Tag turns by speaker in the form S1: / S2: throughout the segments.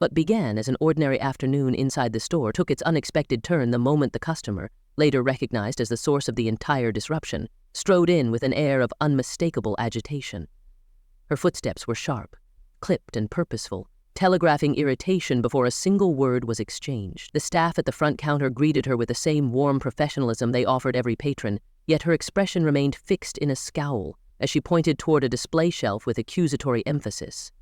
S1: What began as an ordinary afternoon inside the store took its unexpected turn the moment the customer, later recognized as the source of the entire disruption, strode in with an air of unmistakable agitation. Her footsteps were sharp, clipped and purposeful, telegraphing irritation before a single word was exchanged. The staff at the front counter greeted her with the same warm professionalism they offered every patron, yet her expression remained fixed in a scowl as she pointed toward a display shelf with accusatory emphasis.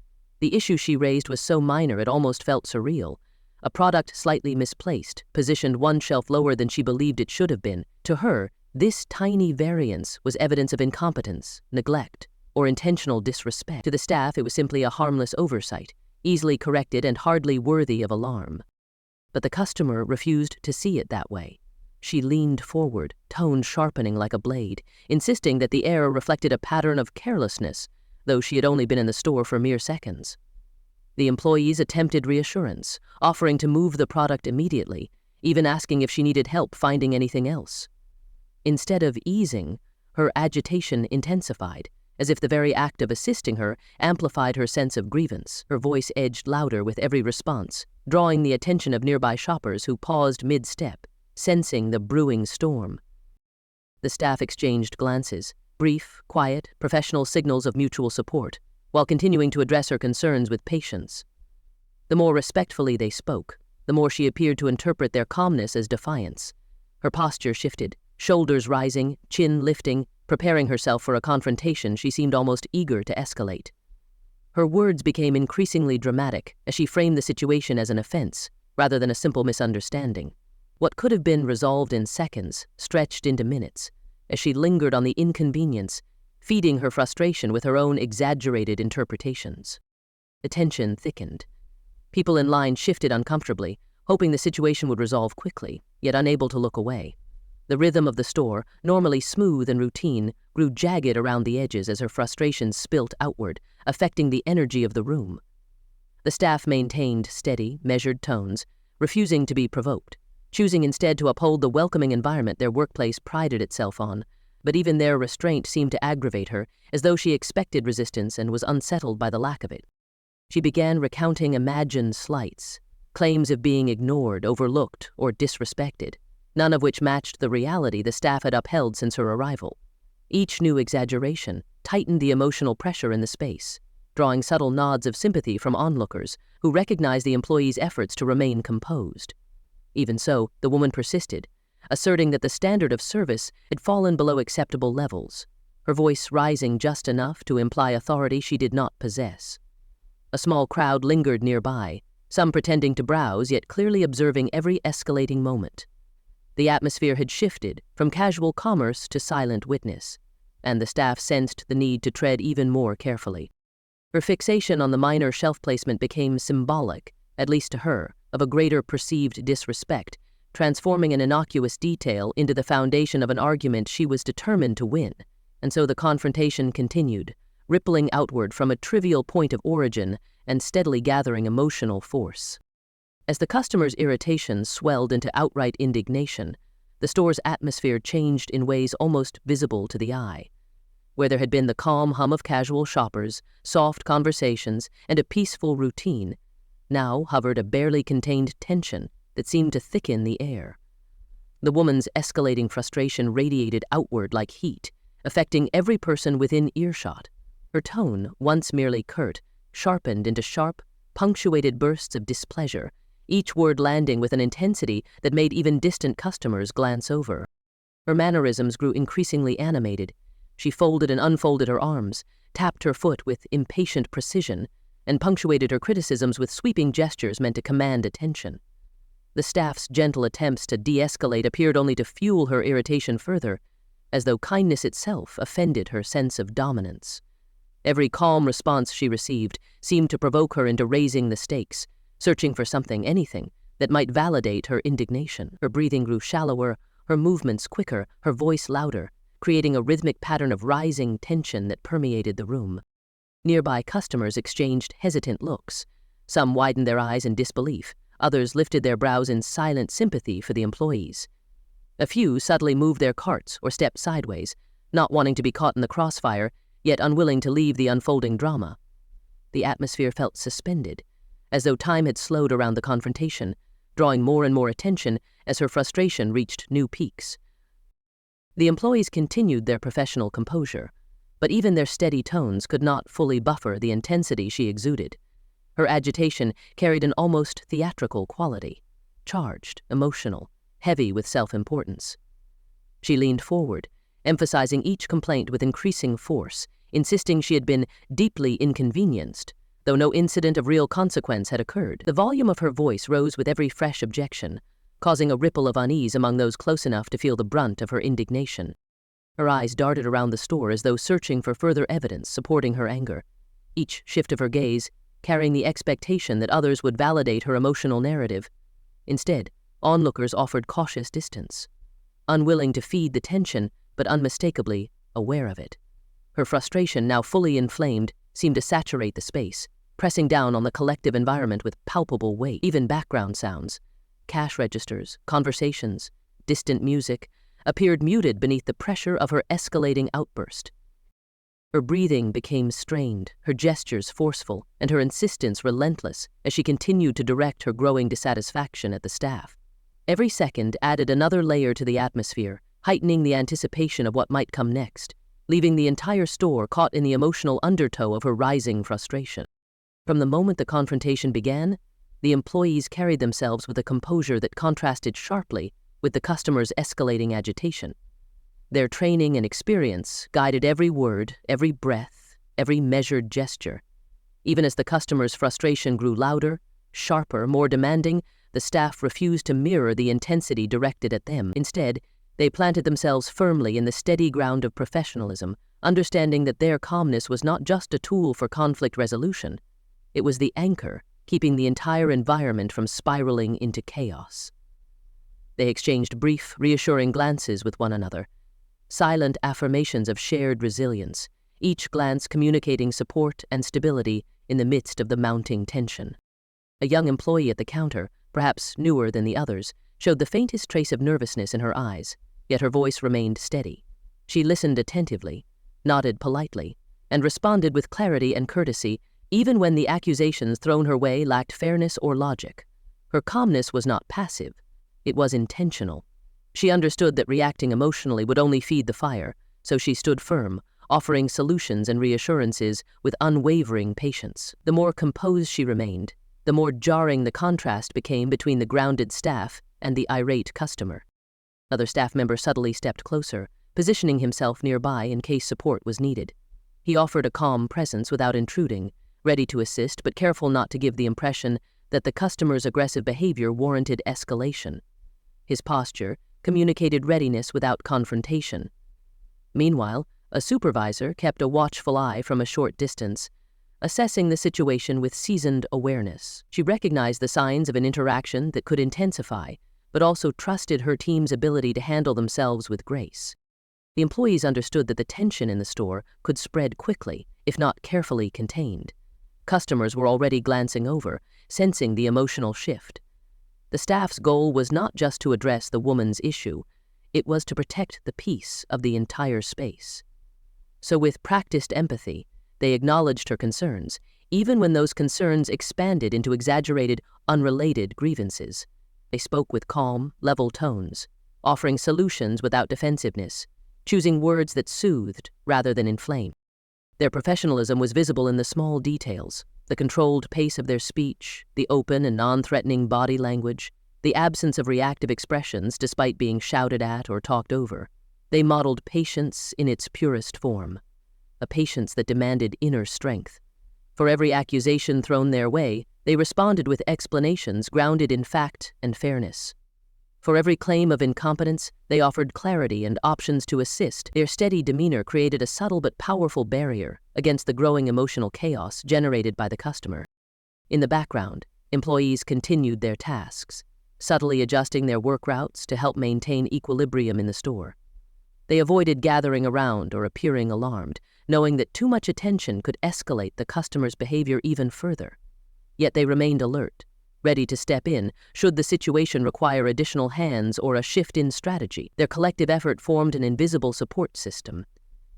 S1: The issue she raised was so minor it almost felt surreal. A product slightly misplaced, positioned one shelf lower than she believed it should have been. To her, this tiny variance was evidence of incompetence, neglect, or intentional disrespect. To the staff, it was simply a harmless oversight, easily corrected and hardly worthy of alarm. But the customer refused to see it that way. She leaned forward, tone sharpening like a blade, insisting that the error reflected a pattern of carelessness, though she had only been in the store for mere seconds. The employees attempted reassurance, offering to move the product immediately, even asking if she needed help finding anything else. Instead of easing, her agitation intensified, as if the very act of assisting her amplified her sense of grievance. Her voice edged louder with every response, drawing the attention of nearby shoppers who paused mid-step, sensing the brewing storm. The staff exchanged glances, brief, quiet, professional signals of mutual support, while continuing to address her concerns with patience. The more respectfully they spoke, the more she appeared to interpret their calmness as defiance. Her posture shifted, shoulders rising, chin lifting, preparing herself for a confrontation she seemed almost eager to escalate. Her words became increasingly dramatic as she framed the situation as an offense, rather than a simple misunderstanding. What could have been resolved in seconds stretched into minutes, as she lingered on the inconvenience, feeding her frustration with her own exaggerated interpretations. The tension thickened. People in line shifted uncomfortably, hoping the situation would resolve quickly, yet unable to look away. The rhythm of the store, normally smooth and routine, grew jagged around the edges as her frustration spilt outward, affecting the energy of the room. The staff maintained steady, measured tones, refusing to be provoked, choosing instead to uphold the welcoming environment their workplace prided itself on. But even their restraint seemed to aggravate her, as though she expected resistance and was unsettled by the lack of it. She began recounting imagined slights, claims of being ignored, overlooked, or disrespected, none of which matched the reality the staff had upheld since her arrival. Each new exaggeration tightened the emotional pressure in the space, drawing subtle nods of sympathy from onlookers who recognized the employee's efforts to remain composed. Even so, the woman persisted, asserting that the standard of service had fallen below acceptable levels, her voice rising just enough to imply authority she did not possess. A small crowd lingered nearby, some pretending to browse yet clearly observing every escalating moment. The atmosphere had shifted from casual commerce to silent witness, and the staff sensed the need to tread even more carefully. Her fixation on the minor shelf placement became symbolic, at least to her, of a greater perceived disrespect, transforming an innocuous detail into the foundation of an argument she was determined to win. And so the confrontation continued, rippling outward from a trivial point of origin and steadily gathering emotional force. As the customer's irritation swelled into outright indignation, the store's atmosphere changed in ways almost visible to the eye. Where there had been the calm hum of casual shoppers, soft conversations, and a peaceful routine, now hovered a barely contained tension that seemed to thicken the air. The woman's escalating frustration radiated outward like heat, affecting every person within earshot. Her tone, once merely curt, sharpened into sharp, punctuated bursts of displeasure, each word landing with an intensity that made even distant customers glance over. Her mannerisms grew increasingly animated. She folded and unfolded her arms, tapped her foot with impatient precision, and punctuated her criticisms with sweeping gestures meant to command attention. The staff's gentle attempts to de-escalate appeared only to fuel her irritation further, as though kindness itself offended her sense of dominance. Every calm response she received seemed to provoke her into raising the stakes, searching for something, anything, that might validate her indignation. Her breathing grew shallower, her movements quicker, her voice louder, creating a rhythmic pattern of rising tension that permeated the room. Nearby customers exchanged hesitant looks. Some widened their eyes in disbelief, others lifted their brows in silent sympathy for the employees. A few subtly moved their carts or stepped sideways, not wanting to be caught in the crossfire, yet unwilling to leave the unfolding drama. The atmosphere felt suspended, as though time had slowed around the confrontation, drawing more and more attention as her frustration reached new peaks. The employees continued their professional composure, but even their steady tones could not fully buffer the intensity she exuded. Her agitation carried an almost theatrical quality, charged, emotional, heavy with self-importance. She leaned forward, emphasizing each complaint with increasing force, insisting she had been deeply inconvenienced, though no incident of real consequence had occurred. The volume of her voice rose with every fresh objection, causing a ripple of unease among those close enough to feel the brunt of her indignation. Her eyes darted around the store as though searching for further evidence supporting her anger, each shift of her gaze carrying the expectation that others would validate her emotional narrative. Instead, onlookers offered cautious distance, unwilling to feed the tension but unmistakably aware of it. Her frustration, now fully inflamed, seemed to saturate the space, pressing down on the collective environment with palpable weight. Even background sounds, cash registers, conversations, distant music, appeared muted beneath the pressure of her escalating outburst. Her breathing became strained, her gestures forceful, and her insistence relentless as she continued to direct her growing dissatisfaction at the staff. Every second added another layer to the atmosphere, heightening the anticipation of what might come next, leaving the entire store caught in the emotional undertow of her rising frustration. From the moment the confrontation began, the employees carried themselves with a composure that contrasted sharply with the customers' escalating agitation. Their training and experience guided every word, every breath, every measured gesture. Even as the customers' frustration grew louder, sharper, more demanding, the staff refused to mirror the intensity directed at them. Instead, they planted themselves firmly in the steady ground of professionalism, understanding that their calmness was not just a tool for conflict resolution. It was the anchor, keeping the entire environment from spiraling into chaos. They exchanged brief, reassuring glances with one another, silent affirmations of shared resilience, each glance communicating support and stability in the midst of the mounting tension. A young employee at the counter, perhaps newer than the others, showed the faintest trace of nervousness in her eyes, yet her voice remained steady. She listened attentively, nodded politely, and responded with clarity and courtesy, even when the accusations thrown her way lacked fairness or logic. Her calmness was not passive, it was intentional. She understood that reacting emotionally would only feed the fire, so she stood firm, offering solutions and reassurances with unwavering patience. The more composed she remained, the more jarring the contrast became between the grounded staff and the irate customer. Another staff member subtly stepped closer, positioning himself nearby in case support was needed. He offered a calm presence without intruding, ready to assist but careful not to give the impression that the customer's aggressive behavior warranted escalation. His posture communicated readiness without confrontation. Meanwhile, a supervisor kept a watchful eye from a short distance, assessing the situation with seasoned awareness. She recognized the signs of an interaction that could intensify, but also trusted her team's ability to handle themselves with grace. The employees understood that the tension in the store could spread quickly, if not carefully contained. Customers were already glancing over, sensing the emotional shift. The staff's goal was not just to address the woman's issue, it was to protect the peace of the entire space. So with practiced empathy, they acknowledged her concerns, even when those concerns expanded into exaggerated, unrelated grievances. They spoke with calm, level tones, offering solutions without defensiveness, choosing words that soothed rather than inflamed. Their professionalism was visible in the small details, the controlled pace of their speech, the open and non-threatening body language, the absence of reactive expressions despite being shouted at or talked over. They modeled patience in its purest form, a patience that demanded inner strength. For every accusation thrown their way, they responded with explanations grounded in fact and fairness. For every claim of incompetence, they offered clarity and options to assist. Their steady demeanor created a subtle but powerful barrier against the growing emotional chaos generated by the customer. In the background, employees continued their tasks, subtly adjusting their work routes to help maintain equilibrium in the store. They avoided gathering around or appearing alarmed, knowing that too much attention could escalate the customer's behavior even further. Yet they remained alert, ready to step in should the situation require additional hands or a shift in strategy. Their collective effort formed an invisible support system,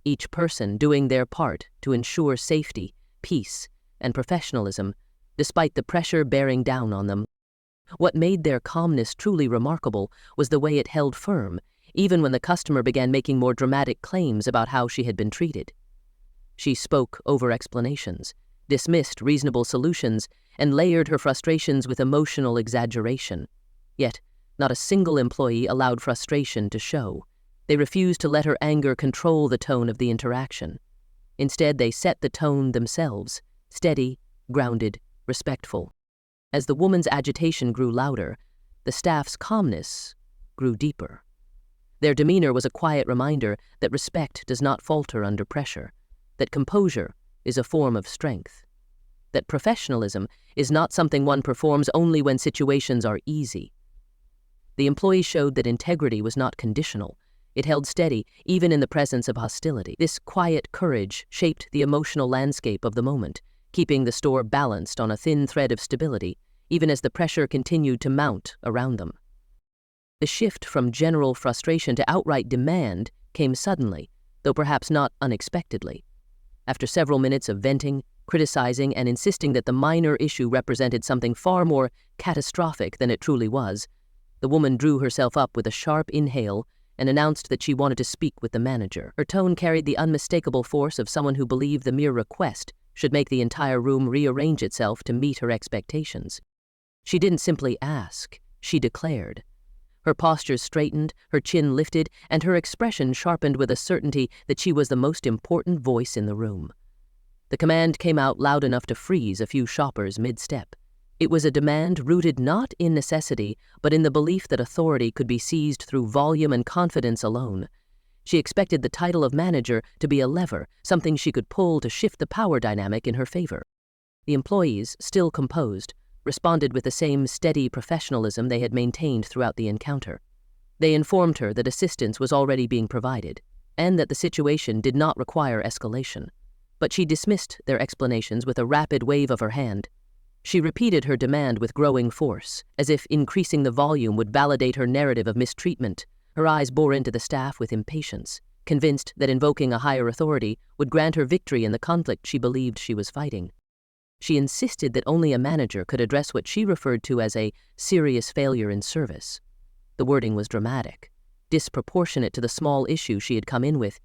S1: each person doing their part to ensure safety, peace, and professionalism despite the pressure bearing down on them. What made their calmness truly remarkable was the way it held firm, even when the customer began making more dramatic claims about how she had been treated. She spoke over explanations, dismissed reasonable solutions, and layered her frustrations with emotional exaggeration. Yet, not a single employee allowed frustration to show. They refused to let her anger control the tone of the interaction. Instead, they set the tone themselves, steady, grounded, respectful. As the woman's agitation grew louder, the staff's calmness grew deeper. Their demeanor was a quiet reminder that respect does not falter under pressure, that composure is a form of strength, that professionalism is not something one performs only when situations are easy. The employees showed that integrity was not conditional. It held steady even in the presence of hostility. This quiet courage shaped the emotional landscape of the moment, keeping the store balanced on a thin thread of stability, even as the pressure continued to mount around them. The shift from general frustration to outright demand came suddenly, though perhaps not unexpectedly. After several minutes of venting, criticizing, and insisting that the minor issue represented something far more catastrophic than it truly was, the woman drew herself up with a sharp inhale and announced that she wanted to speak with the manager. Her tone carried the unmistakable force of someone who believed the mere request should make the entire room rearrange itself to meet her expectations. She didn't simply ask, she declared. Her posture straightened, her chin lifted, and her expression sharpened with a certainty that she was the most important voice in the room. The command came out loud enough to freeze a few shoppers mid-step. It was a demand rooted not in necessity, but in the belief that authority could be seized through volume and confidence alone. She expected the title of manager to be a lever, something she could pull to shift the power dynamic in her favor. The employees, still composed, responded with the same steady professionalism they had maintained throughout the encounter. They informed her that assistance was already being provided, and that the situation did not require escalation. But she dismissed their explanations with a rapid wave of her hand. She repeated her demand with growing force, as if increasing the volume would validate her narrative of mistreatment. Her eyes bore into the staff with impatience, convinced that invoking a higher authority would grant her victory in the conflict she believed she was fighting. She insisted that only a manager could address what she referred to as a serious failure in service. The wording was dramatic, disproportionate to the small issue she had come in with,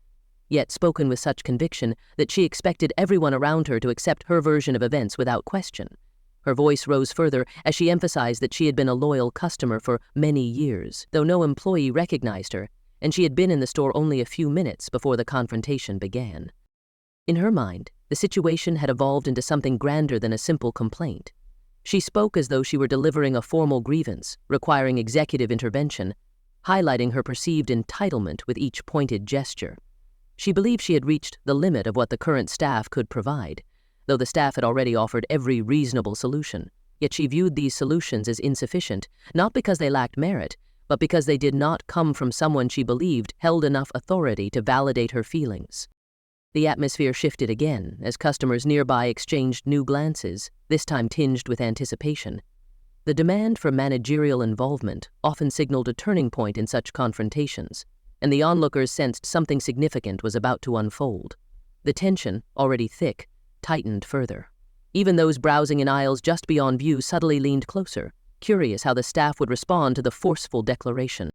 S1: yet spoken with such conviction that she expected everyone around her to accept her version of events without question. Her voice rose further as she emphasized that she had been a loyal customer for many years, though no employee recognized her, and she had been in the store only a few minutes before the confrontation began. In her mind, the situation had evolved into something grander than a simple complaint. She spoke as though she were delivering a formal grievance, requiring executive intervention, highlighting her perceived entitlement with each pointed gesture. She believed she had reached the limit of what the current staff could provide, though the staff had already offered every reasonable solution. Yet she viewed these solutions as insufficient, not because they lacked merit, but because they did not come from someone she believed held enough authority to validate her feelings. The atmosphere shifted again as customers nearby exchanged new glances, this time tinged with anticipation. The demand for managerial involvement often signaled a turning point in such confrontations, and the onlookers sensed something significant was about to unfold. The tension, already thick, tightened further. Even those browsing in aisles just beyond view subtly leaned closer, curious how the staff would respond to the forceful declaration.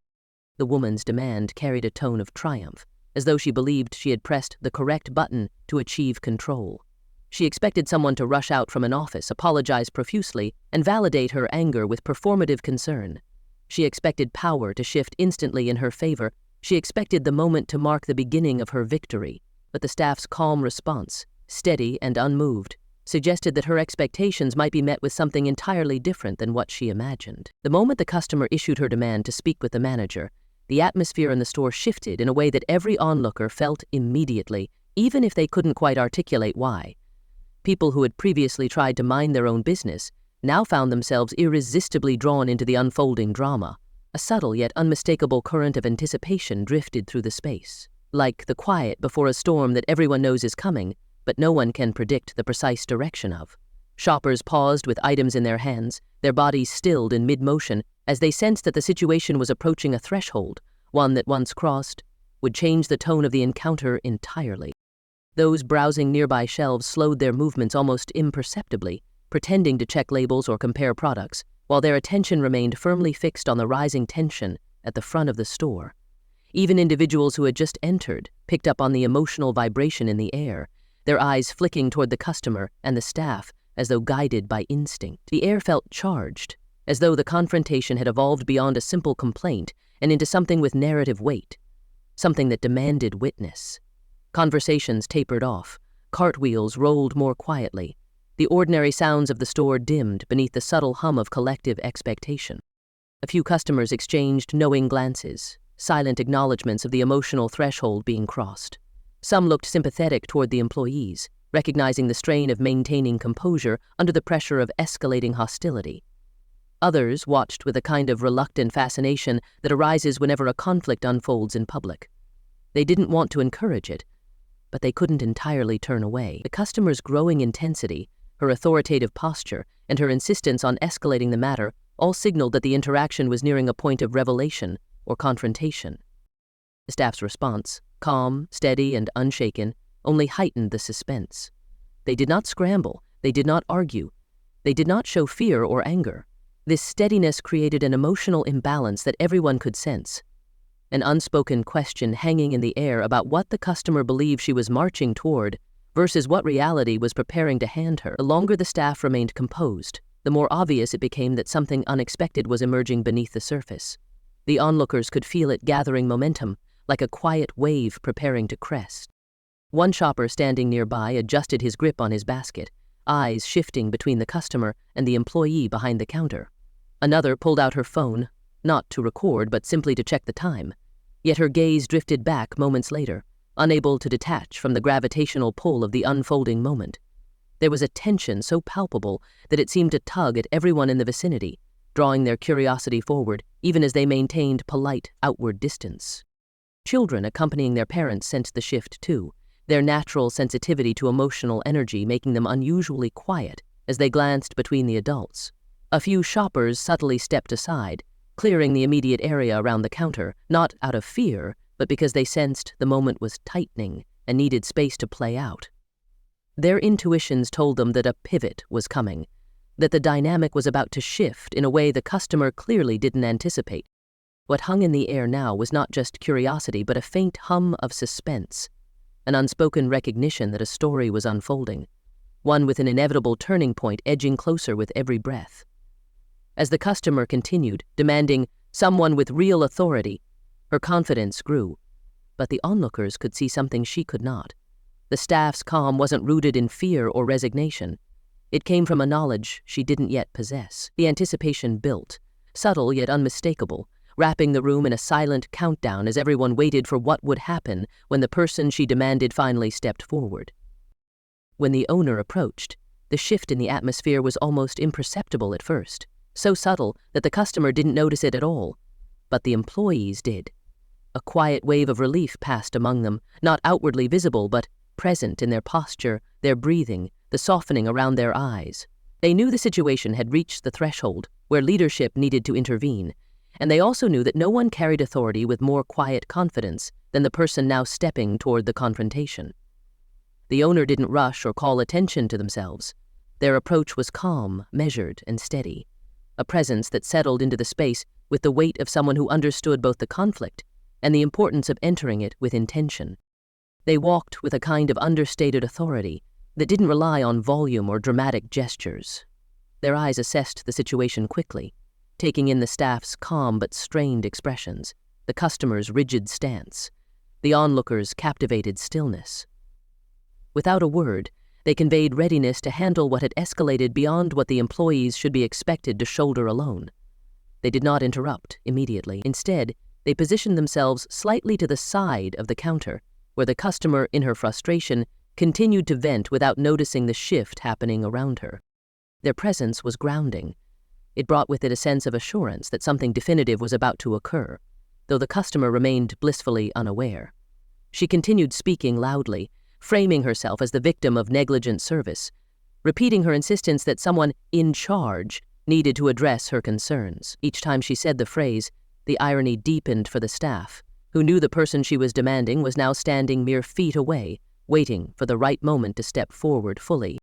S1: The woman's demand carried a tone of triumph, as though she believed she had pressed the correct button to achieve control. She expected someone to rush out from an office, apologize profusely, and validate her anger with performative concern. She expected power to shift instantly in her favor. She expected the moment to mark the beginning of her victory. But the staff's calm response, steady and unmoved, suggested that her expectations might be met with something entirely different than what she imagined. The moment the customer issued her demand to speak with the manager, the atmosphere in the store shifted in a way that every onlooker felt immediately, even if they couldn't quite articulate why. People who had previously tried to mind their own business now found themselves irresistibly drawn into the unfolding drama. A subtle yet unmistakable current of anticipation drifted through the space, like the quiet before a storm that everyone knows is coming, but no one can predict the precise direction of. Shoppers paused with items in their hands, their bodies stilled in mid-motion as they sensed that the situation was approaching a threshold, one that once crossed would change the tone of the encounter entirely. Those browsing nearby shelves slowed their movements almost imperceptibly, pretending to check labels or compare products, while their attention remained firmly fixed on the rising tension at the front of the store. Even individuals who had just entered picked up on the emotional vibration in the air, their eyes flicking toward the customer and the staff as though guided by instinct. The air felt charged, as though the confrontation had evolved beyond a simple complaint and into something with narrative weight, something that demanded witness. Conversations tapered off, cartwheels rolled more quietly, the ordinary sounds of the store dimmed beneath the subtle hum of collective expectation. A few customers exchanged knowing glances, silent acknowledgments of the emotional threshold being crossed. Some looked sympathetic toward the employees, recognizing the strain of maintaining composure under the pressure of escalating hostility. Others watched with a kind of reluctant fascination that arises whenever a conflict unfolds in public. They didn't want to encourage it, but they couldn't entirely turn away. The customer's growing intensity, her authoritative posture, and her insistence on escalating the matter all signaled that the interaction was nearing a point of revelation or confrontation. The staff's response, calm, steady, and unshaken, only heightened the suspense. They did not scramble, they did not argue, they did not show fear or anger. This steadiness created an emotional imbalance that everyone could sense, an unspoken question hanging in the air about what the customer believed she was marching toward versus what reality was preparing to hand her. The longer the staff remained composed, the more obvious it became that something unexpected was emerging beneath the surface. The onlookers could feel it gathering momentum, like a quiet wave preparing to crest. One shopper standing nearby adjusted his grip on his basket, eyes shifting between the customer and the employee behind the counter. Another pulled out her phone, not to record but simply to check the time. Yet her gaze drifted back moments later, unable to detach from the gravitational pull of the unfolding moment. There was a tension so palpable that it seemed to tug at everyone in the vicinity, drawing their curiosity forward even as they maintained polite outward distance. Children accompanying their parents sensed the shift too, their natural sensitivity to emotional energy making them unusually quiet as they glanced between the adults. A few shoppers subtly stepped aside, clearing the immediate area around the counter, not out of fear, but because they sensed the moment was tightening and needed space to play out. Their intuitions told them that a pivot was coming, that the dynamic was about to shift in a way the customer clearly didn't anticipate. What hung in the air now was not just curiosity, but a faint hum of suspense, an unspoken recognition that a story was unfolding, one with an inevitable turning point edging closer with every breath. As the customer continued, demanding someone with real authority, her confidence grew, but the onlookers could see something she could not. The staff's calm wasn't rooted in fear or resignation. It came from a knowledge she didn't yet possess. The anticipation built, subtle yet unmistakable, wrapping the room in a silent countdown as everyone waited for what would happen when the person she demanded finally stepped forward. When the owner approached, the shift in the atmosphere was almost imperceptible at first, so subtle that the customer didn't notice it at all, but the employees did. A quiet wave of relief passed among them, not outwardly visible but present in their posture, their breathing, the softening around their eyes. They knew the situation had reached the threshold where leadership needed to intervene, and they also knew that no one carried authority with more quiet confidence than the person now stepping toward the confrontation. The owner didn't rush or call attention to themselves. Their approach was calm, measured, and steady, a presence that settled into the space with the weight of someone who understood both the conflict and the importance of entering it with intention. They walked with a kind of understated authority that didn't rely on volume or dramatic gestures. Their eyes assessed the situation quickly, taking in the staff's calm but strained expressions, the customer's rigid stance, the onlookers' captivated stillness. Without a word, they conveyed readiness to handle what had escalated beyond what the employees should be expected to shoulder alone. They did not interrupt immediately. Instead, they positioned themselves slightly to the side of the counter, where the customer, in her frustration, continued to vent without noticing the shift happening around her. Their presence was grounding. It brought with it a sense of assurance that something definitive was about to occur, though the customer remained blissfully unaware. She continued speaking loudly, framing herself as the victim of negligent service, repeating her insistence that someone in charge needed to address her concerns. Each time she said the phrase, the irony deepened for the staff, who knew the person she was demanding was now standing mere feet away, waiting for the right moment to step forward fully.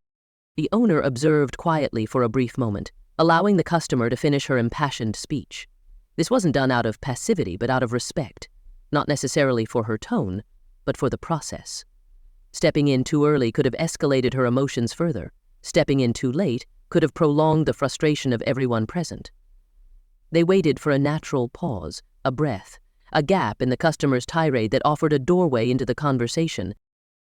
S1: The owner observed quietly for a brief moment, allowing the customer to finish her impassioned speech. This wasn't done out of passivity, but out of respect, not necessarily for her tone, but for the process. Stepping in too early could have escalated her emotions further. Stepping in too late could have prolonged the frustration of everyone present. They waited for a natural pause, a breath, a gap in the customer's tirade that offered a doorway into the conversation.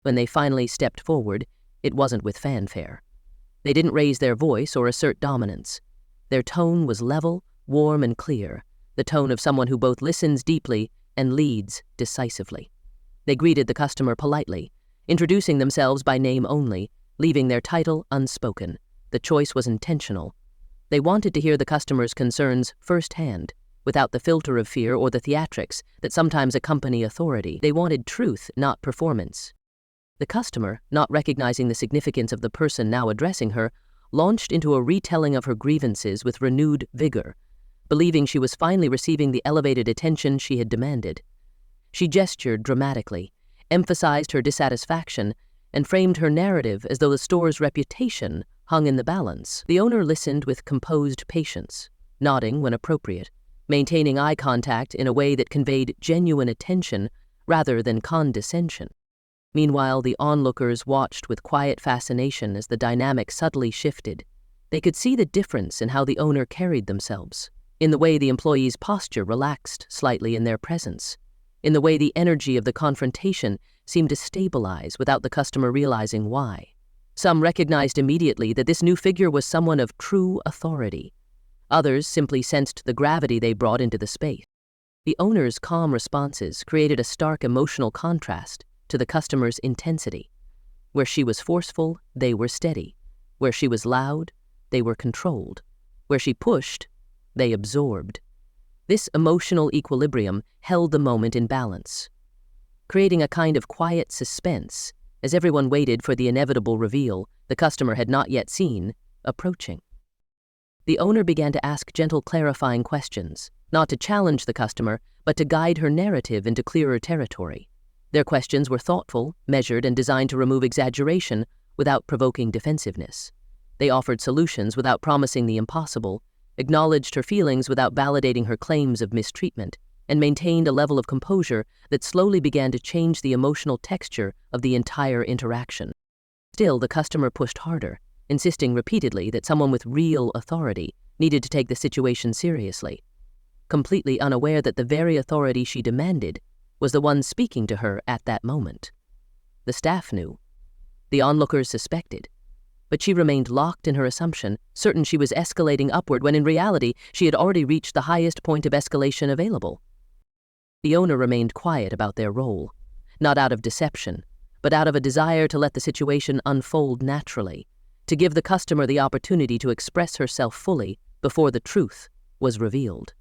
S1: When they finally stepped forward, it wasn't with fanfare. They didn't raise their voice or assert dominance. Their tone was level, warm, and clear, the tone of someone who both listens deeply and leads decisively. They greeted the customer politely, introducing themselves by name only, leaving their title unspoken. The choice was intentional. They wanted to hear the customer's concerns firsthand, without the filter of fear or the theatrics that sometimes accompany authority. They wanted truth, not performance. The customer, not recognizing the significance of the person now addressing her, launched into a retelling of her grievances with renewed vigor, believing she was finally receiving the elevated attention she had demanded. She gestured dramatically, emphasized her dissatisfaction, and framed her narrative as though the store's reputation hung in the balance. The owner listened with composed patience, nodding when appropriate, maintaining eye contact in a way that conveyed genuine attention rather than condescension. Meanwhile, the onlookers watched with quiet fascination as the dynamic subtly shifted. They could see the difference in how the owner carried themselves, in the way the employee's posture relaxed slightly in their presence, in the way the energy of the confrontation seemed to stabilize without the customer realizing why. Some recognized immediately that this new figure was someone of true authority. Others simply sensed the gravity they brought into the space. The owner's calm responses created a stark emotional contrast to the customer's intensity. Where she was forceful, they were steady. Where she was loud, they were controlled. Where she pushed, they absorbed. This emotional equilibrium held the moment in balance, creating a kind of quiet suspense as everyone waited for the inevitable reveal the customer had not yet seen approaching. The owner began to ask gentle clarifying questions, not to challenge the customer, but to guide her narrative into clearer territory. Their questions were thoughtful, measured, and designed to remove exaggeration without provoking defensiveness. They offered solutions without promising the impossible, acknowledged her feelings without validating her claims of mistreatment, and maintained a level of composure that slowly began to change the emotional texture of the entire interaction. Still, the customer pushed harder, insisting repeatedly that someone with real authority needed to take the situation seriously, completely unaware that the very authority she demanded was the one speaking to her at that moment. The staff knew. The onlookers suspected. But she remained locked in her assumption, certain she was escalating upward when in reality she had already reached the highest point of escalation available. The owner remained quiet about their role, not out of deception, but out of a desire to let the situation unfold naturally, to give the customer the opportunity to express herself fully before the truth was revealed.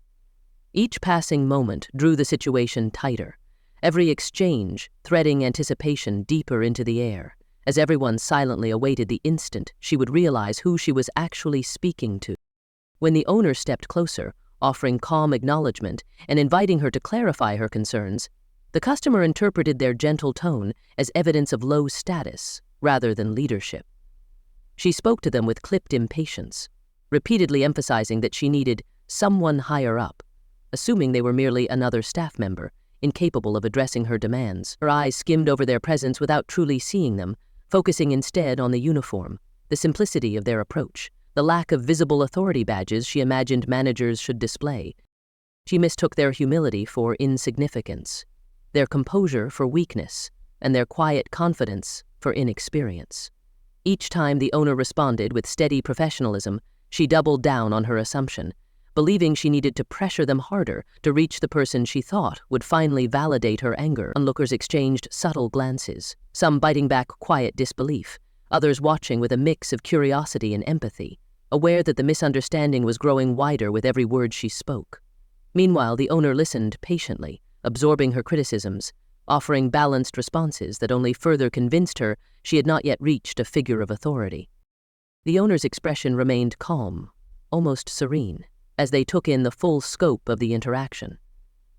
S1: Each passing moment drew the situation tighter, every exchange threading anticipation deeper into the air, as everyone silently awaited the instant she would realize who she was actually speaking to. When the owner stepped closer, offering calm acknowledgement and inviting her to clarify her concerns, the customer interpreted their gentle tone as evidence of low status rather than leadership. She spoke to them with clipped impatience, repeatedly emphasizing that she needed someone higher up, assuming they were merely another staff member, incapable of addressing her demands. Her eyes skimmed over their presence without truly seeing them, focusing instead on the uniform, the simplicity of their approach, the lack of visible authority badges she imagined managers should display. She mistook their humility for insignificance, their composure for weakness, and their quiet confidence for inexperience. Each time the owner responded with steady professionalism, she doubled down on her assumption, believing she needed to pressure them harder to reach the person she thought would finally validate her anger. Onlookers exchanged subtle glances, some biting back quiet disbelief, others watching with a mix of curiosity and empathy, aware that the misunderstanding was growing wider with every word she spoke. Meanwhile, the owner listened patiently, absorbing her criticisms, offering balanced responses that only further convinced her she had not yet reached a figure of authority. The owner's expression remained calm, almost serene, as they took in the full scope of the interaction.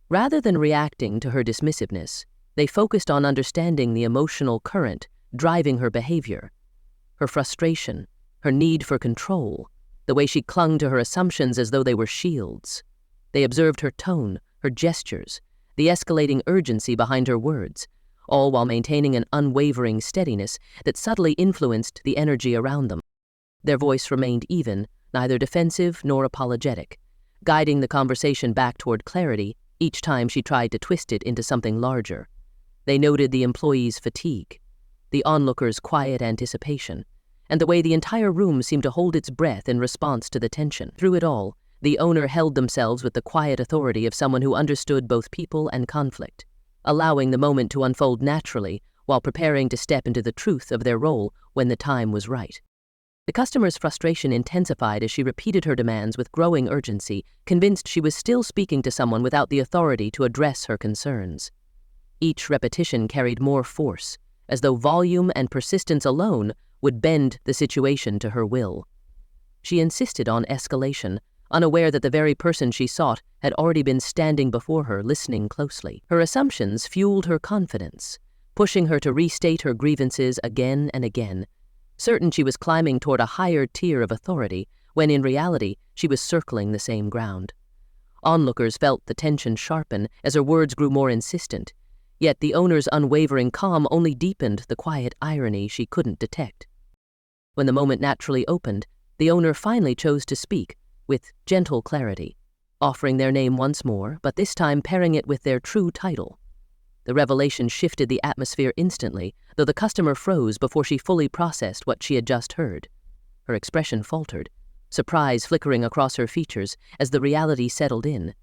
S1: Rather than reacting to her dismissiveness, they focused on understanding the emotional current driving her behavior, her frustration, her need for control, the way she clung to her assumptions as though they were shields. They observed her tone, her gestures, the escalating urgency behind her words, all while maintaining an unwavering steadiness that subtly influenced the energy around them. Their voice remained even, neither defensive nor apologetic, guiding the conversation back toward clarity each time she tried to twist it into something larger. They noted the employee's fatigue, the onlooker's quiet anticipation, and the way the entire room seemed to hold its breath in response to the tension. Through it all, the owner held themselves with the quiet authority of someone who understood both people and conflict, allowing the moment to unfold naturally while preparing to step into the truth of their role when the time was right. The customer's frustration intensified as she repeated her demands with growing urgency, convinced she was still speaking to someone without the authority to address her concerns. Each repetition carried more force, as though volume and persistence alone would bend the situation to her will. She insisted on escalation, unaware that the very person she sought had already been standing before her, listening closely. Her assumptions fueled her confidence, pushing her to restate her grievances again and again, certain she was climbing toward a higher tier of authority, when in reality she was circling the same ground. Onlookers felt the tension sharpen as her words grew more insistent, yet the owner's unwavering calm only deepened the quiet irony she couldn't detect. When the moment naturally opened, the owner finally chose to speak, with gentle clarity, offering their name once more, but this time pairing it with their true title. The revelation shifted the atmosphere instantly, though the customer froze before she fully processed what she had just heard. Her expression faltered, surprise flickering across her features as the reality settled in.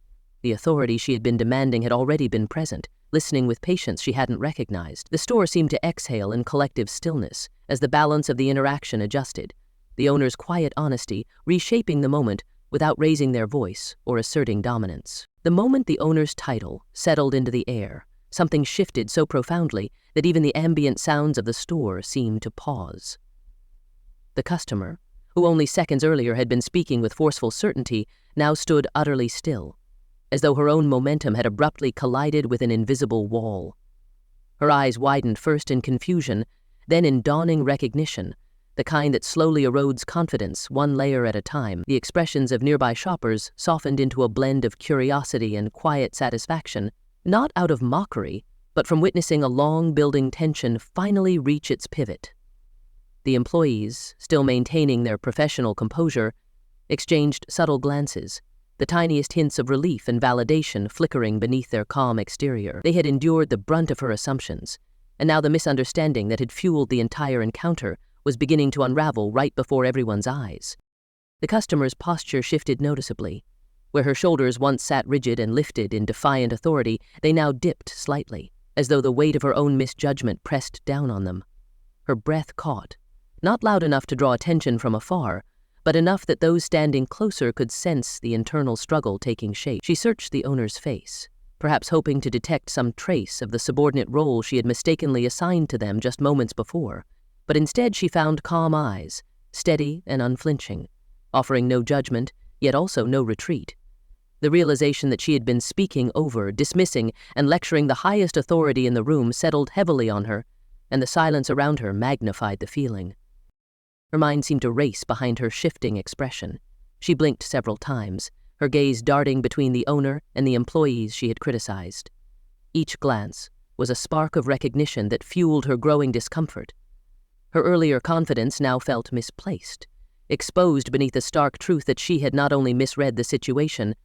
S1: The authority she had been demanding had already been present, listening with patience she hadn't recognized. The store seemed to exhale in collective stillness as the balance of the interaction adjusted, the owner's quiet honesty reshaping the moment without raising their voice or asserting dominance. The moment the owner's title settled into the air, something shifted so profoundly that even the ambient sounds of the store seemed to pause. The customer, who only seconds earlier had been speaking with forceful certainty, now stood utterly still, as though her own momentum had abruptly collided with an invisible wall. Her eyes widened first in confusion, then in dawning recognition, the kind that slowly erodes confidence one layer at a time. The expressions of nearby shoppers softened into a blend of curiosity and quiet satisfaction, not out of mockery, but from witnessing a long-building tension finally reach its pivot. The employees, still maintaining their professional composure, exchanged subtle glances, the tiniest hints of relief and validation flickering beneath their calm exterior. They had endured the brunt of her assumptions, and now the misunderstanding that had fueled the entire encounter was beginning to unravel right before everyone's eyes. The customer's posture shifted noticeably. Where her shoulders once sat rigid and lifted in defiant authority, they now dipped slightly, as though the weight of her own misjudgment pressed down on them. Her breath caught, not loud enough to draw attention from afar, but enough that those standing closer could sense the internal struggle taking shape. She searched the owner's face, perhaps hoping to detect some trace of the subordinate role she had mistakenly assigned to them just moments before, but instead she found calm eyes, steady and unflinching, offering no judgment, yet also no retreat. The realization that she had been speaking over, dismissing, and lecturing the highest authority in the room settled heavily on her, and the silence around her magnified the feeling. Her mind seemed to race behind her shifting expression. She blinked several times, her gaze darting between the owner and the employees she had criticized. Each glance was a spark of recognition that fueled her growing discomfort. Her earlier confidence now felt misplaced, exposed beneath the stark truth that she had not only misread the situation,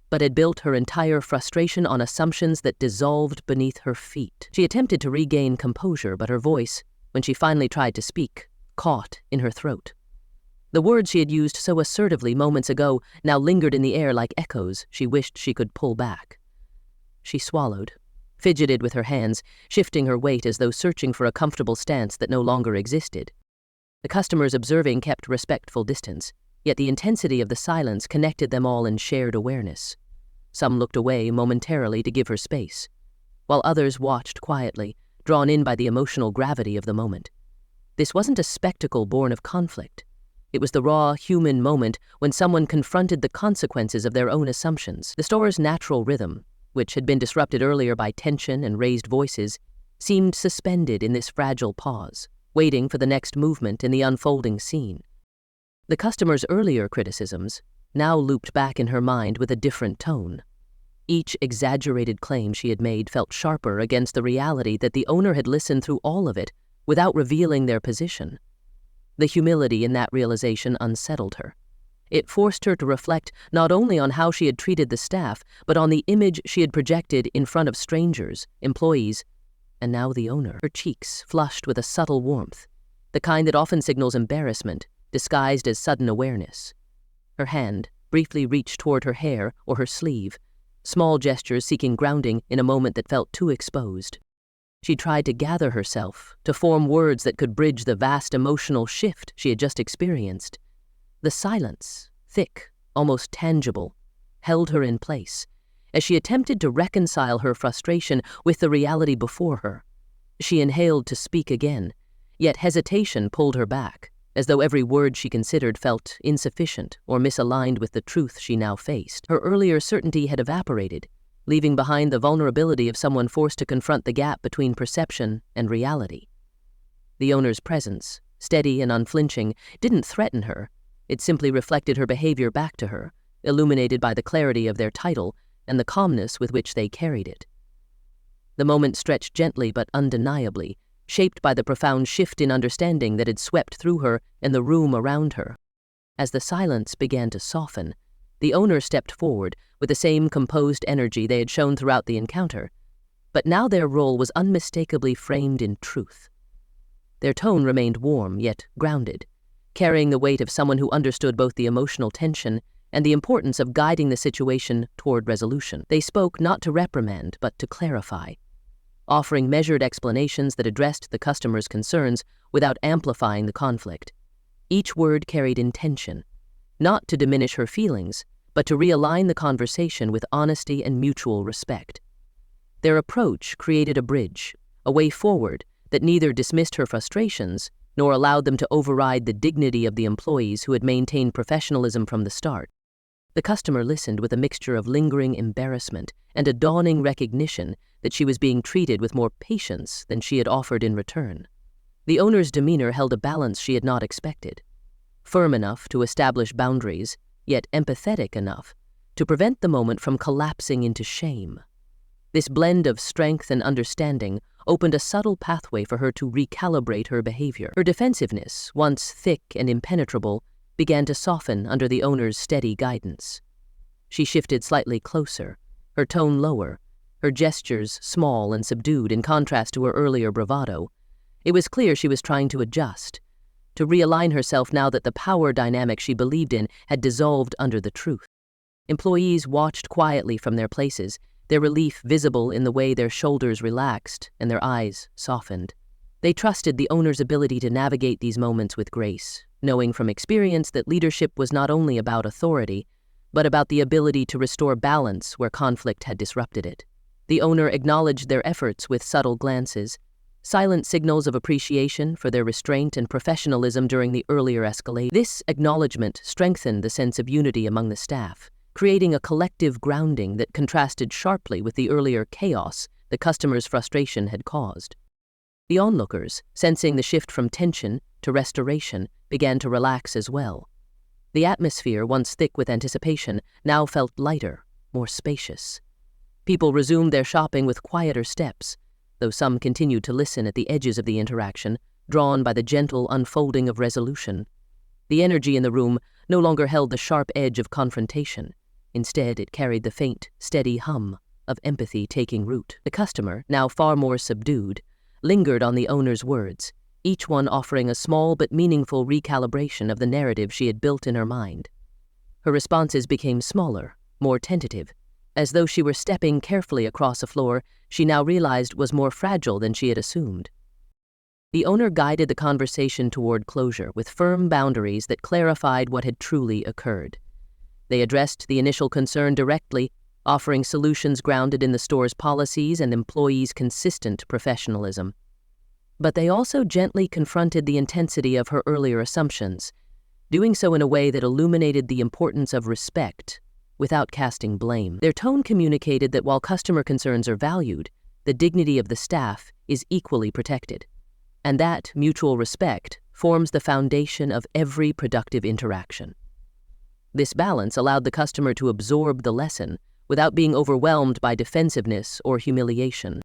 S1: but had built her entire frustration on assumptions that dissolved beneath her feet. She attempted to regain composure, but her voice, when she finally tried to speak, caught in her throat. The words she had used so assertively moments ago now lingered in the air like echoes she wished she could pull back. She swallowed, fidgeted with her hands, shifting her weight as though searching for a comfortable stance that no longer existed. The customers observing kept respectful distance, yet the intensity of the silence connected them all in shared awareness. Some looked away momentarily to give her space, while others watched quietly, drawn in by the emotional gravity of the moment. This wasn't a spectacle born of conflict. It was the raw, human moment when someone confronted the consequences of their own assumptions. The store's natural rhythm, which had been disrupted earlier by tension and raised voices, seemed suspended in this fragile pause, waiting for the next movement in the unfolding scene. The customer's earlier criticisms now looped back in her mind with a different tone. Each exaggerated claim she had made felt sharper against the reality that the owner had listened through all of it without revealing their position. The humility in that realization unsettled her. It forced her to reflect not only on how she had treated the staff, but on the image she had projected in front of strangers, employees, and now the owner. Her cheeks flushed with a subtle warmth, the kind that often signals embarrassment, disguised as sudden awareness. Her hand briefly reached toward her hair or her sleeve, small gestures seeking grounding in a moment that felt too exposed. She tried to gather herself, to form words that could bridge the vast emotional shift she had just experienced. The silence, thick, almost tangible, held her in place as she attempted to reconcile her frustration with the reality before her. She inhaled to speak again, yet hesitation pulled her back, as though every word she considered felt insufficient or misaligned with the truth she now faced. Her earlier certainty had evaporated, leaving behind the vulnerability of someone forced to confront the gap between perception and reality. The owner's presence, steady and unflinching, didn't threaten her. It simply reflected her behavior back to her, illuminated by the clarity of their title and the calmness with which they carried it. The moment stretched gently but undeniably, shaped by the profound shift in understanding that had swept through her and the room around her. As the silence began to soften, the owner stepped forward with the same composed energy they had shown throughout the encounter, but now their role was unmistakably framed in truth. Their tone remained warm yet grounded, carrying the weight of someone who understood both the emotional tension and the importance of guiding the situation toward resolution. They spoke not to reprimand, but to clarify, offering measured explanations that addressed the customer's concerns without amplifying the conflict. Each word carried intention, not to diminish her feelings, but to realign the conversation with honesty and mutual respect. Their approach created a bridge, a way forward that neither dismissed her frustrations nor allowed them to override the dignity of the employees who had maintained professionalism from the start. The customer listened with a mixture of lingering embarrassment and a dawning recognition that she was being treated with more patience than she had offered in return. The owner's demeanor held a balance she had not expected, firm enough to establish boundaries, yet empathetic enough to prevent the moment from collapsing into shame. This blend of strength and understanding opened a subtle pathway for her to recalibrate her behavior. Her defensiveness, once thick and impenetrable, began to soften under the owner's steady guidance. She shifted slightly closer, her tone lower, her gestures small and subdued in contrast to her earlier bravado. It was clear she was trying to adjust, to realign herself now that the power dynamic she believed in had dissolved under the truth. Employees watched quietly from their places, their relief visible in the way their shoulders relaxed and their eyes softened. They trusted the owner's ability to navigate these moments with grace, knowing from experience that leadership was not only about authority, but about the ability to restore balance where conflict had disrupted it. The owner acknowledged their efforts with subtle glances, silent signals of appreciation for their restraint and professionalism during the earlier escalation. This acknowledgement strengthened the sense of unity among the staff, creating a collective grounding that contrasted sharply with the earlier chaos the customer's frustration had caused. The onlookers, sensing the shift from tension to restoration, began to relax as well. The atmosphere, once thick with anticipation, now felt lighter, more spacious. People resumed their shopping with quieter steps, though some continued to listen at the edges of the interaction, drawn by the gentle unfolding of resolution. The energy in the room no longer held the sharp edge of confrontation. Instead, it carried the faint, steady hum of empathy taking root. The customer, now far more subdued, lingered on the owner's words, each one offering a small but meaningful recalibration of the narrative she had built in her mind. Her responses became smaller, more tentative, as though she were stepping carefully across a floor she now realized was more fragile than she had assumed. The owner guided the conversation toward closure with firm boundaries that clarified what had truly occurred. They addressed the initial concern directly, offering solutions grounded in the store's policies and employees' consistent professionalism. But they also gently confronted the intensity of her earlier assumptions, doing so in a way that illuminated the importance of respect without casting blame. Their tone communicated that while customer concerns are valued, the dignity of the staff is equally protected. And that mutual respect forms the foundation of every productive interaction. This balance allowed the customer to absorb the lesson without being overwhelmed by defensiveness or humiliation.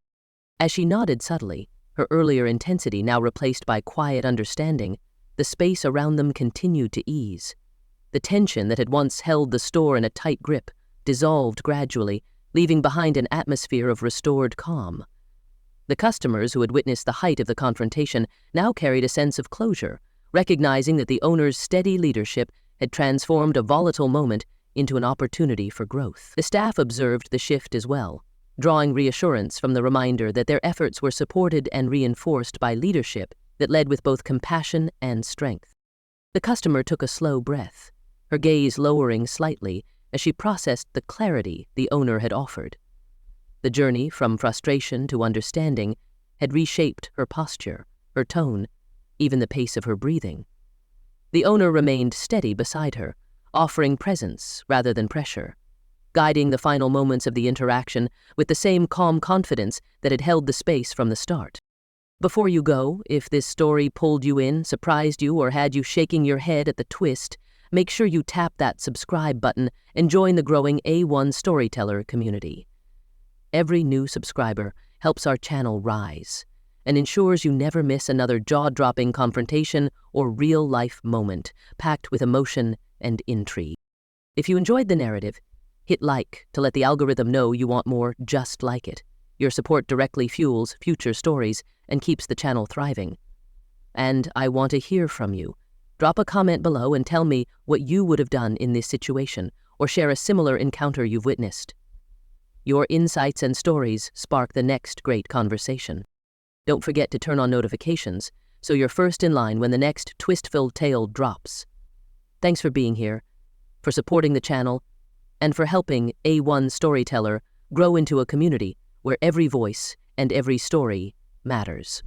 S1: As she nodded subtly, her earlier intensity now replaced by quiet understanding, the space around them continued to ease. The tension that had once held the store in a tight grip dissolved gradually, leaving behind an atmosphere of restored calm. The customers who had witnessed the height of the confrontation now carried a sense of closure, recognizing that the owner's steady leadership had transformed a volatile moment into an opportunity for growth. The staff observed the shift as well, drawing reassurance from the reminder that their efforts were supported and reinforced by leadership that led with both compassion and strength. The customer took a slow breath, her gaze lowering slightly as she processed the clarity the owner had offered. The journey from frustration to understanding had reshaped her posture, her tone, even the pace of her breathing. The owner remained steady beside her, offering presence rather than pressure, guiding the final moments of the interaction with the same calm confidence that had held the space from the start. Before you go, if this story pulled you in, surprised you, or had you shaking your head at the twist, make sure you tap that subscribe button and join the growing A1 Storyteller community. Every new subscriber helps our channel rise and ensures you never miss another jaw-dropping confrontation or real-life moment packed with emotion and intrigue. If you enjoyed the narrative, hit like to let the algorithm know you want more just like it. Your support directly fuels future stories and keeps the channel thriving. And I want to hear from you. Drop a comment below and tell me what you would have done in this situation, or share a similar encounter you've witnessed. Your insights and stories spark the next great conversation. Don't forget to turn on notifications so you're first in line when the next twist-filled tale drops. Thanks for being here, for supporting the channel, and for helping A1 Storyteller grow into a community where every voice and every story matters.